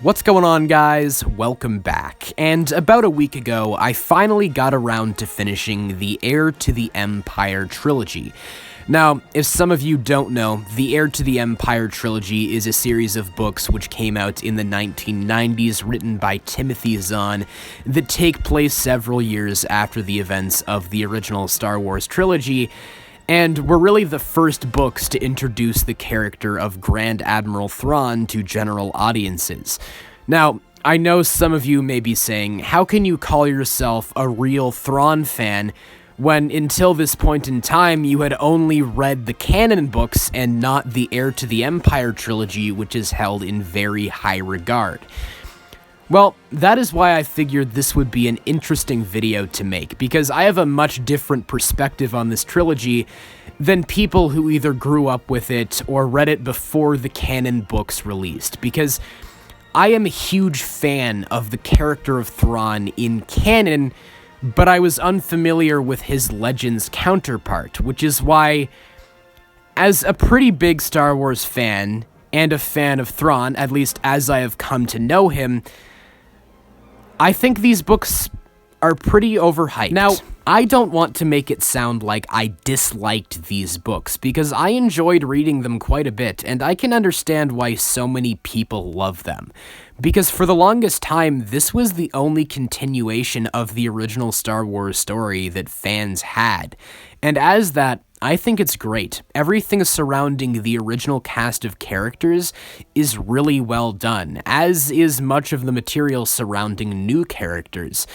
What's going on, guys? Welcome back. And about a week ago, I finally got around to finishing the Heir to the Empire trilogy. Now, if some of you don't know, the Heir to the Empire trilogy is a series of books which came out in the 1990s, written by Timothy Zahn, that take place several years after the events of the original Star Wars trilogy, and were really the first books to introduce the character of Grand Admiral Thrawn to general audiences. Now, I know some of you may be saying, how can you call yourself a real Thrawn fan when until this point in time you had only read the canon books and not the Heir to the Empire trilogy, which is held in very high regard? Well, that is why I figured this would be an interesting video to make, because I have a much different perspective on this trilogy than people who either grew up with it or read it before the canon books released, because I am a huge fan of the character of Thrawn in canon, but I was unfamiliar with his Legends counterpart, which is why, as a pretty big Star Wars fan, and a fan of Thrawn, at least as I have come to know him, I think these books are pretty overhyped. Now, I don't want to make it sound like I disliked these books, because I enjoyed reading them quite a bit, and I can understand why so many people love them. Because for the longest time, this was the only continuation of the original Star Wars story that fans had. And as that, I think it's great. Everything surrounding the original cast of characters is really well done, as is much of the material surrounding new characters.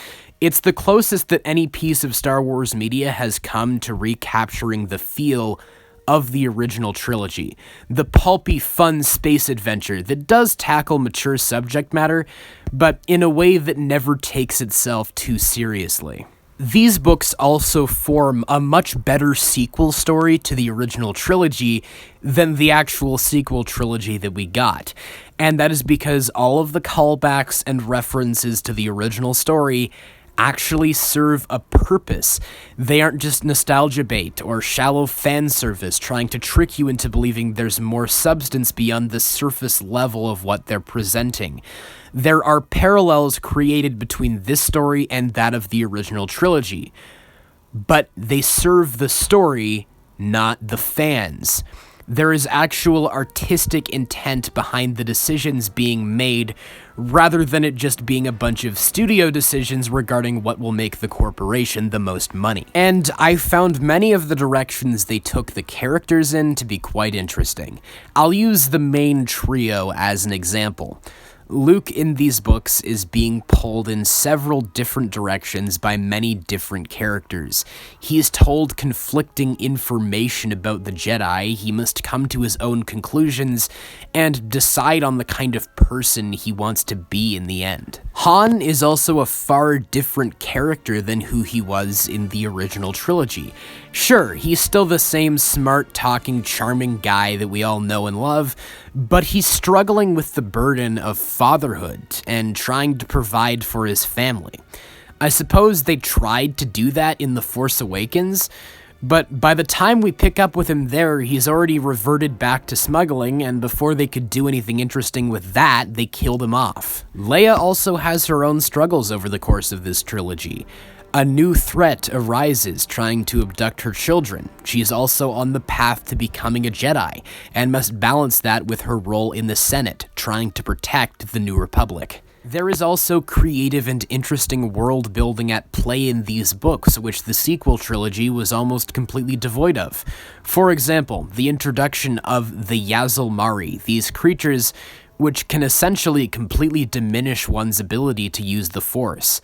It's the closest that any piece of Star Wars media has come to recapturing the feel of the original trilogy. The pulpy, fun space adventure that does tackle mature subject matter, but in a way that never takes itself too seriously. These books also form a much better sequel story to the original trilogy than the actual sequel trilogy that we got. And that is because all of the callbacks and references to the original story actually serve a purpose. They aren't just nostalgia bait or shallow fan service trying to trick you into believing there's more substance beyond the surface level of what they're presenting. There are parallels created between this story and that of the original trilogy, but they serve the story, not the fans. There is actual artistic intent behind the decisions being made, rather than it just being a bunch of studio decisions regarding what will make the corporation the most money. And I found many of the directions they took the characters in to be quite interesting. I'll use the main trio as an example. Luke in these books is being pulled in several different directions by many different characters. He is told conflicting information about the Jedi, he must come to his own conclusions, and decide on the kind of person he wants to be in the end. Han is also a far different character than who he was in the original trilogy. Sure, he's still the same smart, talking, charming guy that we all know and love, but he's struggling with the burden of fatherhood and trying to provide for his family. I suppose they tried to do that in The Force Awakens, but by the time we pick up with him there, he's already reverted back to smuggling, and before they could do anything interesting with that, they killed him off. Leia also has her own struggles over the course of this trilogy. A new threat arises trying to abduct her children. She is also on the path to becoming a Jedi, and must balance that with her role in the Senate, trying to protect the New Republic. There is also creative and interesting world building at play in these books, which the sequel trilogy was almost completely devoid of. For example, the introduction of the Yazalmari, these creatures which can essentially completely diminish one's ability to use the Force.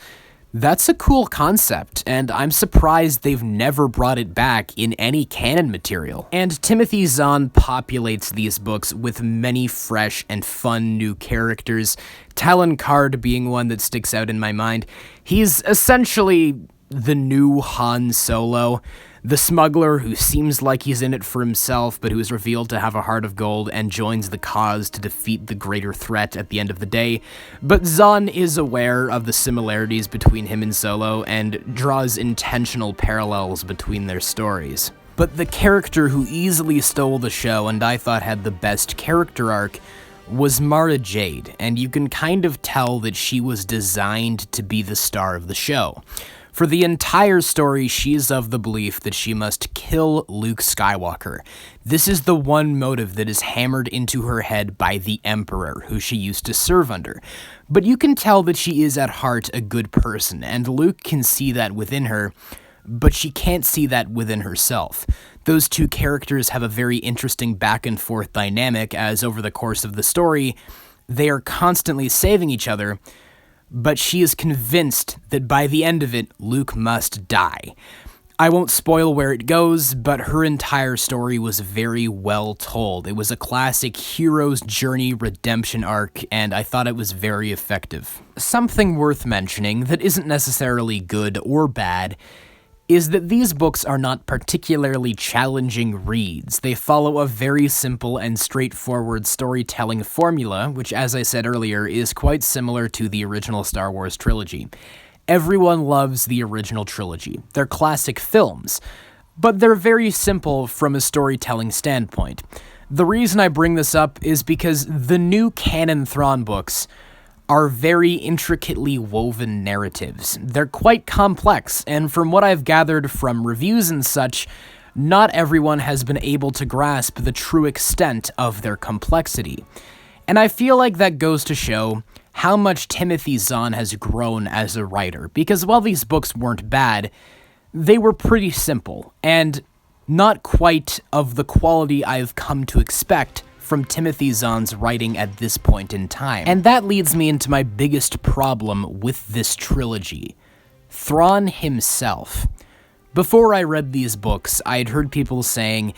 That's a cool concept, and I'm surprised they've never brought it back in any canon material. And Timothy Zahn populates these books with many fresh and fun new characters, Talon Karrde being one that sticks out in my mind. He's essentially the new Han Solo, the smuggler who seems like he's in it for himself, but who is revealed to have a heart of gold and joins the cause to defeat the greater threat at the end of the day. But Zahn is aware of the similarities between him and Solo and draws intentional parallels between their stories. But the character who easily stole the show and I thought had the best character arc was Mara Jade, and you can kind of tell that she was designed to be the star of the show. For the entire story, she is of the belief that she must kill Luke Skywalker. This is the one motive that is hammered into her head by the Emperor, who she used to serve under. But you can tell that she is at heart a good person, and Luke can see that within her, but she can't see that within herself. Those two characters have a very interesting back and forth dynamic, as over the course of the story, they are constantly saving each other, but she is convinced that by the end of it, Luke must die. I won't spoil where it goes, but her entire story was very well told. It was a classic hero's journey redemption arc, and I thought it was very effective. Something worth mentioning that isn't necessarily good or bad is that these books are not particularly challenging reads. They follow a very simple and straightforward storytelling formula, which, as I said earlier, is quite similar to the original Star Wars trilogy. Everyone loves the original trilogy. They're classic films, but they're very simple from a storytelling standpoint. The reason I bring this up is because the new canon Thrawn books are very intricately woven narratives. They're quite complex, and from what I've gathered from reviews and such, not everyone has been able to grasp the true extent of their complexity. And I feel like that goes to show how much Timothy Zahn has grown as a writer, because while these books weren't bad, they were pretty simple, and not quite of the quality I've come to expect from Timothy Zahn's writing at this point in time. And that leads me into my biggest problem with this trilogy: Thrawn himself. Before I read these books, I'd heard people saying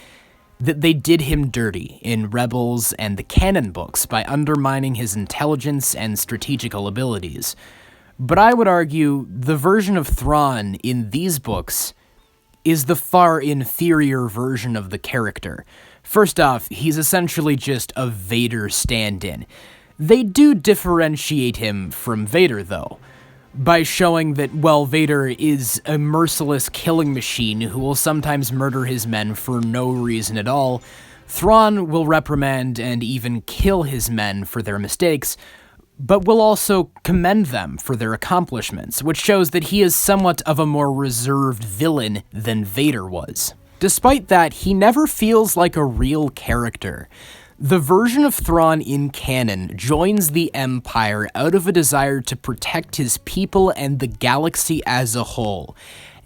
that they did him dirty in Rebels and the canon books by undermining his intelligence and strategical abilities. But I would argue the version of Thrawn in these books is the far inferior version of the character. First off, he's essentially just a Vader stand-in. They do differentiate him from Vader, though, by showing that, well, Vader is a merciless killing machine who will sometimes murder his men for no reason at all. Thrawn will reprimand and even kill his men for their mistakes, but will also commend them for their accomplishments, which shows that he is somewhat of a more reserved villain than Vader was. Despite that, he never feels like a real character. The version of Thrawn in canon joins the Empire out of a desire to protect his people and the galaxy as a whole.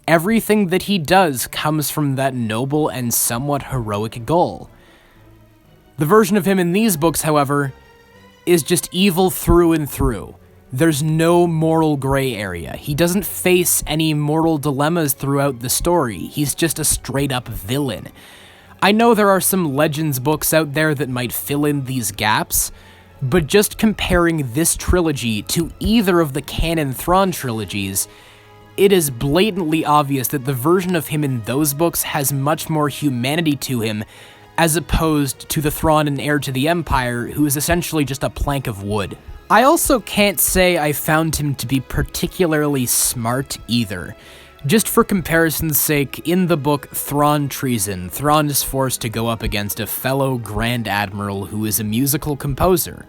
Everything that he does comes from that noble and somewhat heroic goal. The version of him in these books, however, is just evil through and through. There's no moral gray area. He doesn't face any moral dilemmas throughout the story. He's just a straight-up villain. I know there are some Legends books out there that might fill in these gaps, but just comparing this trilogy to either of the canon Thrawn trilogies, it is blatantly obvious that the version of him in those books has much more humanity to him, as opposed to the Thrawn in Heir to the Empire, who is essentially just a plank of wood. I also can't say I found him to be particularly smart either. Just for comparison's sake, in the book Thrawn Treason, Thrawn is forced to go up against a fellow Grand Admiral who is a musical composer.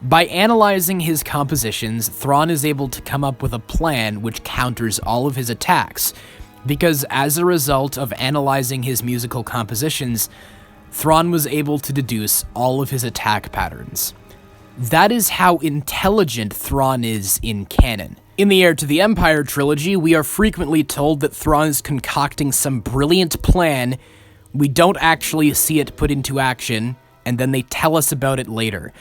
By analyzing his compositions, Thrawn is able to come up with a plan which counters all of his attacks, because as a result of analyzing his musical compositions, Thrawn was able to deduce all of his attack patterns. That is how intelligent Thrawn is in canon. In the Heir to the Empire trilogy, we are frequently told that Thrawn is concocting some brilliant plan. We don't actually see it put into action, and then they tell us about it later.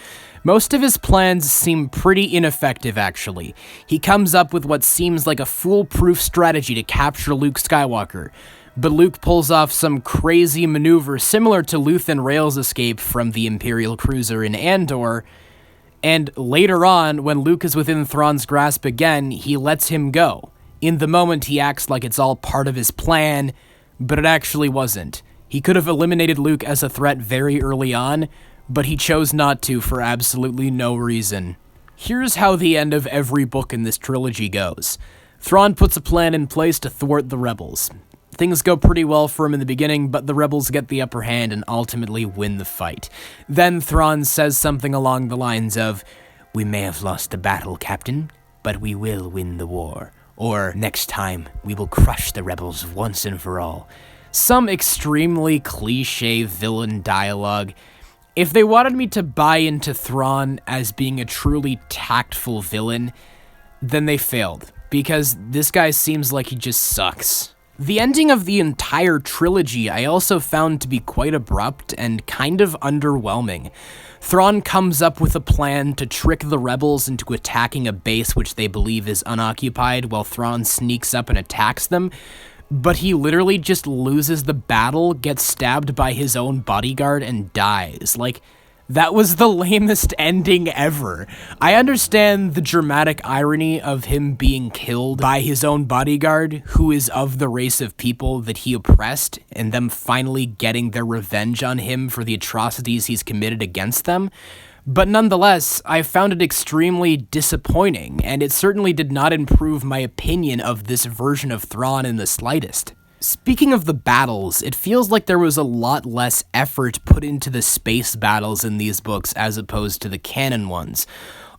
Most of his plans seem pretty ineffective, actually. He comes up with what seems like a foolproof strategy to capture Luke Skywalker, but Luke pulls off some crazy maneuver similar to Luthen Rael's escape from the Imperial cruiser in Andor, and later on, when Luke is within Thrawn's grasp again, he lets him go. In the moment, he acts like it's all part of his plan, but it actually wasn't. He could have eliminated Luke as a threat very early on, but he chose not to for absolutely no reason. Here's how the end of every book in this trilogy goes. Thrawn puts a plan in place to thwart the rebels. Things go pretty well for him in the beginning, but the rebels get the upper hand and ultimately win the fight. Then Thrawn says something along the lines of, "We may have lost the battle, Captain, but we will win the war." Or, "Next time, we will crush the rebels once and for all." Some extremely cliche villain dialogue. If they wanted me to buy into Thrawn as being a truly tactful villain, then they failed, because this guy seems like he just sucks. The ending of the entire trilogy I also found to be quite abrupt and kind of underwhelming. Thrawn comes up with a plan to trick the rebels into attacking a base which they believe is unoccupied while Thrawn sneaks up and attacks them, but he literally just loses the battle, gets stabbed by his own bodyguard, and dies. Like, that was the lamest ending ever. I understand the dramatic irony of him being killed by his own bodyguard, who is of the race of people that he oppressed, and them finally getting their revenge on him for the atrocities he's committed against them. But nonetheless, I found it extremely disappointing, and it certainly did not improve my opinion of this version of Thrawn in the slightest. Speaking of the battles, it feels like there was a lot less effort put into the space battles in these books as opposed to the canon ones.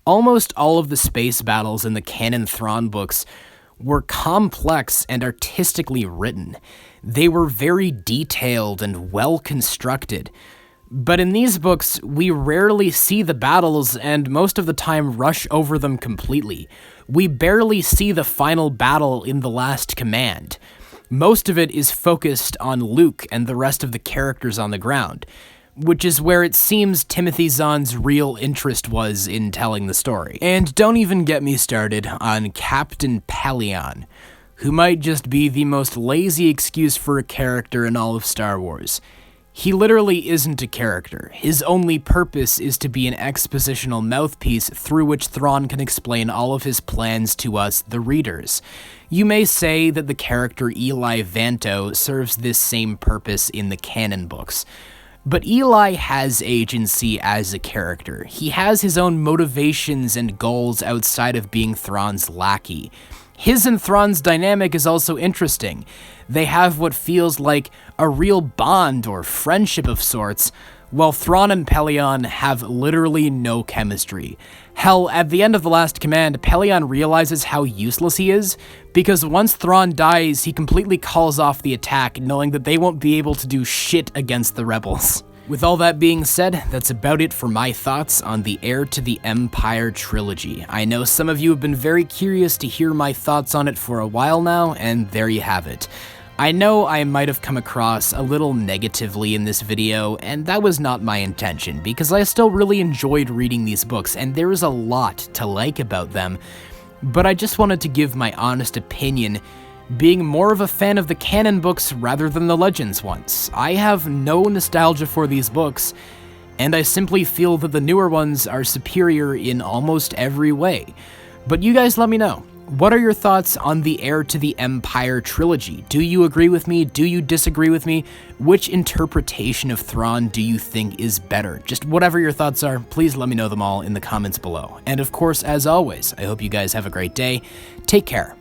Almost all of the space battles in the canon Thrawn books were complex and artistically written. They were very detailed and well constructed. But in these books, we rarely see the battles and most of the time rush over them completely. We barely see the final battle in The Last Command. Most of it is focused on Luke and the rest of the characters on the ground, which is where it seems Timothy Zahn's real interest was in telling the story. And don't even get me started on Captain Pellaeon, who might just be the most lazy excuse for a character in all of Star Wars. He literally isn't a character. His only purpose is to be an expositional mouthpiece through which Thrawn can explain all of his plans to us, the readers. You may say that the character Eli Vanto serves this same purpose in the canon books. But Eli has agency as a character. He has his own motivations and goals outside of being Thrawn's lackey. His and Thrawn's dynamic is also interesting. They have what feels like a real bond or friendship of sorts, while Thrawn and Pellaeon have literally no chemistry. Hell, at the end of The Last Command, Pellaeon realizes how useless he is, because once Thrawn dies, he completely calls off the attack, knowing that they won't be able to do shit against the rebels. With all that being said, that's about it for my thoughts on the Heir to the Empire trilogy. I know some of you have been very curious to hear my thoughts on it for a while now, and there you have it. I know I might have come across a little negatively in this video, and that was not my intention, because I still really enjoyed reading these books, and there is a lot to like about them, but I just wanted to give my honest opinion, being more of a fan of the canon books rather than the Legends ones. I have no nostalgia for these books, and I simply feel that the newer ones are superior in almost every way. But you guys let me know. What are your thoughts on the Heir to the Empire trilogy? Do you agree with me? Do you disagree with me? Which interpretation of Thrawn do you think is better? Just whatever your thoughts are, please let me know them all in the comments below. And of course, as always, I hope you guys have a great day. Take care.